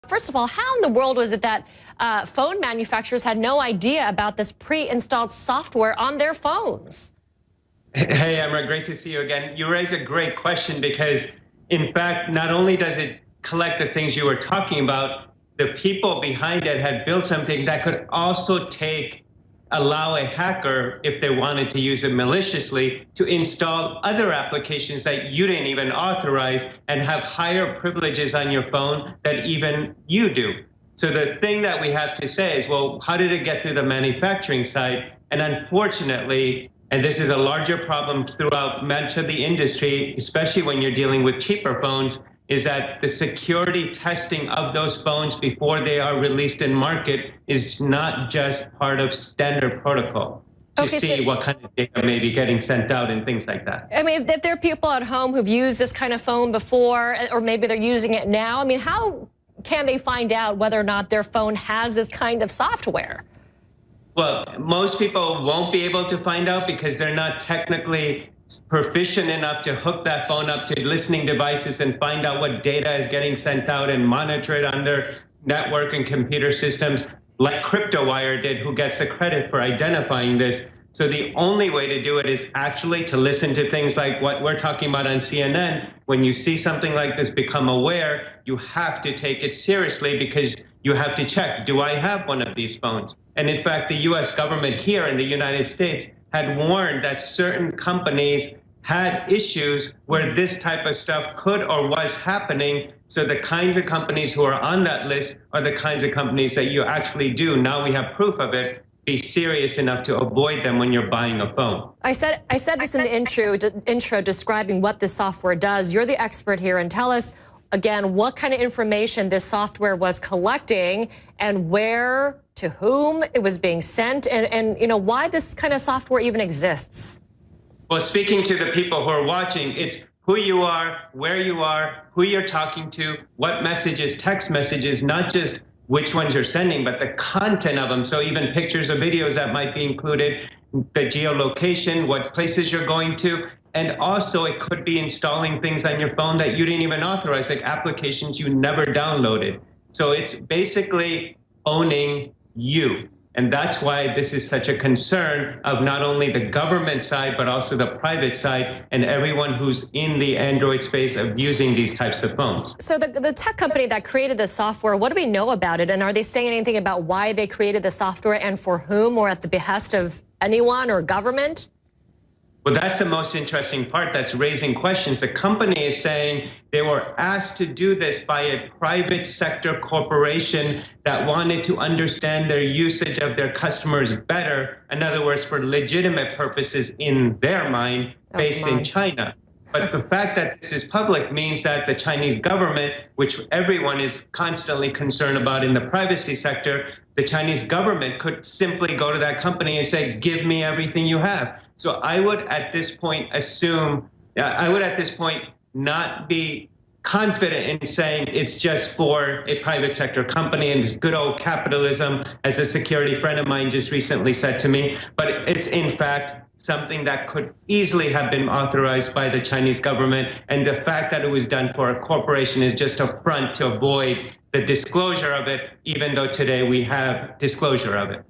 First of all, how in the world was it that phone manufacturers had no idea about this pre-installed software on their phones? Hey, Emma, great to see you again. You raise a great question because, in fact, not only does it collect the things you were talking about, the people behind it had built something that could also allow a hacker, if they wanted to use it maliciously, to install other applications that you didn't even authorize and have higher privileges on your phone than even you do. So the thing that we have to say is, well, how did it get through the manufacturing side? And unfortunately, and this is a larger problem throughout much of the industry, especially when you're dealing with cheaper phones, is that the security testing of those phones before they are released in market is not just part of standard protocol to see what kind of data may be getting sent out and things like that. I mean, if there are people at home who've used this kind of phone before, or maybe they're using it now, I mean, how can they find out whether or not their phone has this kind of software? Well, most people won't be able to find out because they're not technically proficient enough to hook that phone up to listening devices and find out what data is getting sent out and monitor it on their network and computer systems like CryptoWire did, who gets the credit for identifying this. So the only way to do it is actually to listen to things like what we're talking about on CNN. When you see something like this, become aware, you have to take it seriously because you have to check, do I have one of these phones? And in fact, the US government here in the United States had warned that certain companies had issues where this type of stuff could or was happening. So the kinds of companies who are on that list are the kinds of companies that you actually do. Now we have proof of it. Be serious enough to avoid them when you're buying a phone. I said this in the intro describing what this software does. You're the expert here, and tell us again what kind of information this software was collecting and where, to whom it was being sent, and you know why this kind of software even exists. Well, speaking to the people who are watching, it's who you are, where you are, who you're talking to, what messages, text messages, not just which ones you're sending, but the content of them. So even pictures or videos that might be included, the geolocation, what places you're going to, and also it could be installing things on your phone that you didn't even authorize, like applications you never downloaded. So it's basically owning you. And that's why this is such a concern of not only the government side, but also the private side and everyone who's in the Android space of using these types of phones. So the tech company that created the software, what do we know about it? And are they saying anything about why they created the software and for whom, or at the behest of anyone or government? Well, that's the most interesting part that's raising questions. The company is saying they were asked to do this by a private sector corporation that wanted to understand their usage of their customers better. In other words, for legitimate purposes in their mind, based in China. But the fact that this is public means that the Chinese government, which everyone is constantly concerned about in the privacy sector, the Chinese government could simply go to that company and say, give me everything you have. So I would at this point not be confident in saying it's just for a private sector company and it's good old capitalism, as a security friend of mine just recently said to me, but it's in fact something that could easily have been authorized by the Chinese government. And the fact that it was done for a corporation is just a front to avoid the disclosure of it, even though today we have disclosure of it.